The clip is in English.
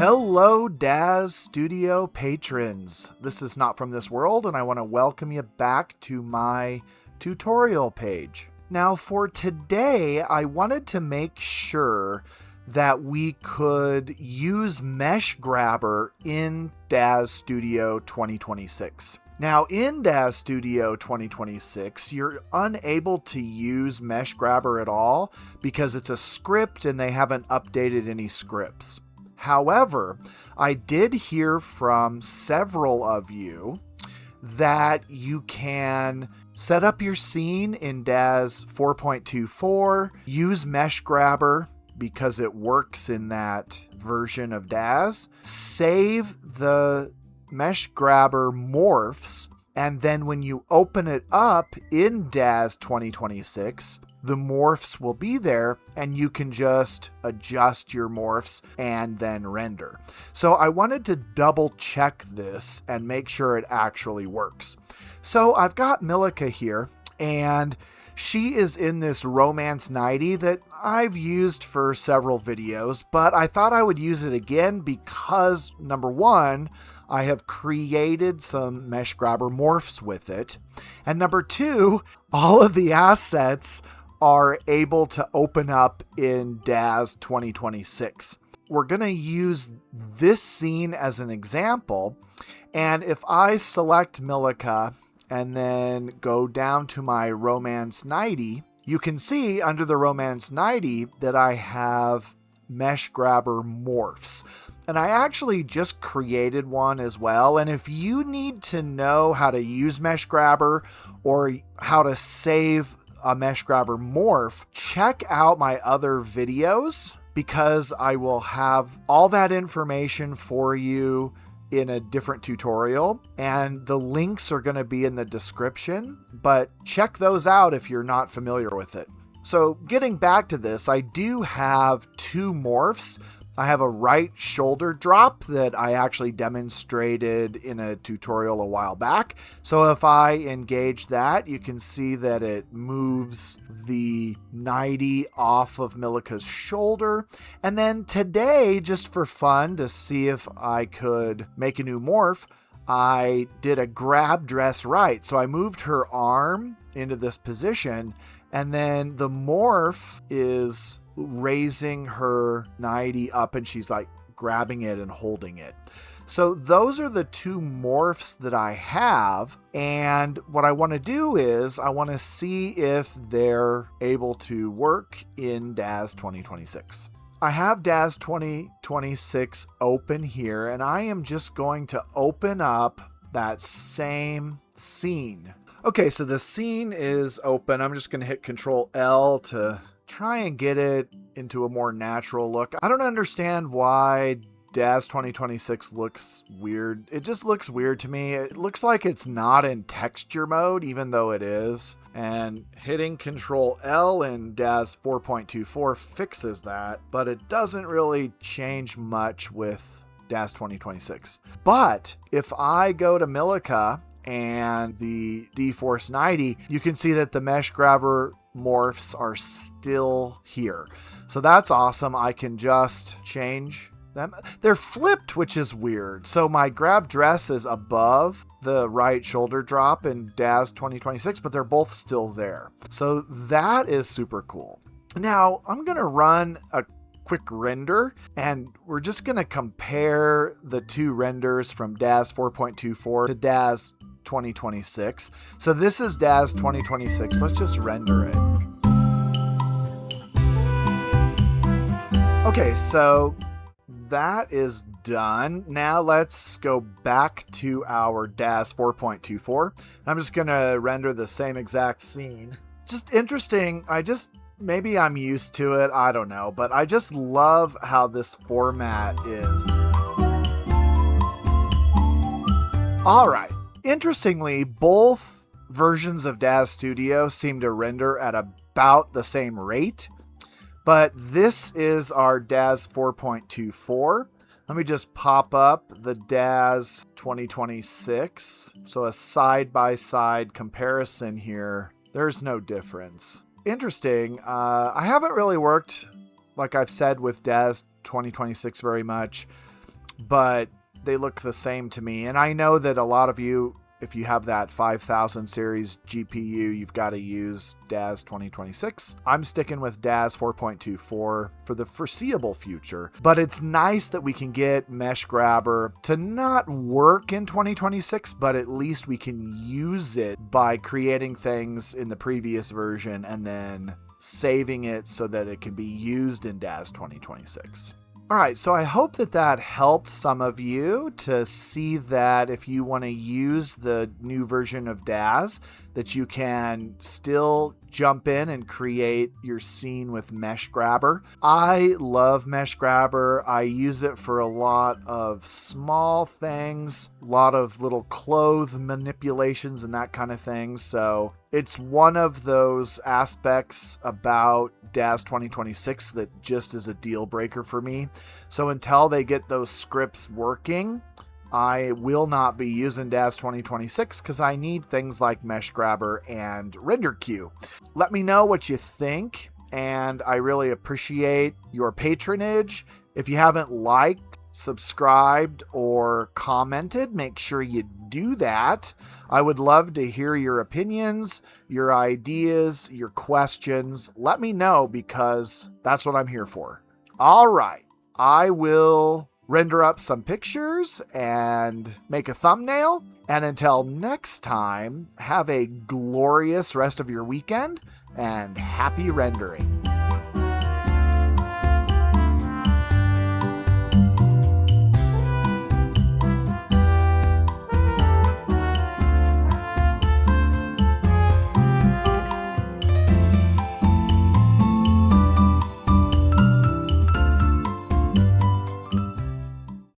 Hello, Daz Studio patrons. This is Not From This World, and I want to welcome you back to my tutorial page. Now, for today, I wanted to make sure that we could use Mesh Grabber in Daz Studio 2026. Now, in Daz Studio 2026, you're unable to use Mesh Grabber at all because it's a script and they haven't updated any scripts. However, I did hear from several of you that you can set up your scene in Daz 4.24, use Mesh Grabber because it works in that version of Daz, save the Mesh Grabber morphs, and then when you open it up in Daz 2026, the morphs will be there and you can just adjust your morphs and then render. So I wanted to double check this and make sure it actually works. So I've got Milika here, and she is in this Romance 90 that I've used for several videos, but I thought I would use it again because, number one, I have created some Mesh Grabber morphs with it, and number two, all of the assets are able to open up in Daz 2026. We're going to use this scene as an example, and if I select Milika and then go down to my Romance 90, you can see under the Romance 90 that I have Mesh Grabber morphs. And I actually just created one as well. And if you need to know how to use Mesh Grabber or how to save a Mesh Grabber morph, check out my other videos because I will have all that information for you in a different tutorial, and the links are going to be in the description, but check those out if you're not familiar with it. So getting back to this, I do have two morphs. I have a right shoulder drop that I actually demonstrated in a tutorial a while back. So if I engage that, you can see that it moves the 90 off of Milika's shoulder. And then today, just for fun, to see if I could make a new morph, I did a grab dress right. So I moved her arm into this position, and then the morph is raising her 90 up and she's like grabbing it and holding it. So those are the two morphs that I have, and what I want to do is I want to see if they're able to work in Daz 2026. I have Daz 2026 open here, and I am just going to open up that same scene. Okay, so the scene is open. I'm just going to hit Control L to try and get it into a more natural look. I don't understand why Daz 2026 looks weird. It just looks weird to me. It looks like it's not in texture mode, even though it is. And hitting Control L in Daz 4.24 fixes that, but it doesn't really change much with Daz 2026. But if I go to Milika and the D-Force 90, you can see that the Mesh Grabber morphs are still here. So that's awesome. I can just change them. They're flipped, which is weird. So my grab dress is above the right shoulder drop in Daz 2026, but they're both still there. So that is super cool. Now I'm going to run a quick render, and we're just going to compare the two renders from Daz 4.24 to Daz 2026. So this is Daz 2026. Let's just render it. Okay, so that is done. Now let's go back to our Daz 4.24. I'm just going to render the same exact scene. Just interesting. Maybe I'm used to it. I don't know, but I just love how this format is. All right. Interestingly, both versions of Daz Studio seem to render at about the same rate, but this is our Daz 4.24. Let me just pop up the Daz 2026. So a side-by-side comparison here. There's no difference. Interesting. I haven't really worked, like I've said, with Daz 2026 very much. but they look the same to me. And I know that a lot of you, if you have that 5000 series GPU, you've got to use Daz 2026. I'm sticking with Daz 4.24 for the foreseeable future, but it's nice that we can get Mesh Grabber to not work in 2026, but at least we can use it by creating things in the previous version and then saving it so that it can be used in Daz 2026. All right, so I hope that helped some of you to see that if you want to use the new version of Daz, that you can still jump in and create your scene with Mesh Grabber. I love Mesh Grabber. I use it for a lot of small things, a lot of little clothes manipulations and that kind of thing. So it's one of those aspects about Daz 2026 that just is a deal breaker for me. So until they get those scripts working, I will not be using Daz 2026 because I need things like Mesh Grabber and Render Queue. Let me know what you think, and I really appreciate your patronage. If you haven't liked, subscribed, or commented, make sure you do that. I would love to hear your opinions, your ideas, your questions. Let me know because that's what I'm here for. All right, I will render up some pictures and make a thumbnail. And until next time, have a glorious rest of your weekend and happy rendering.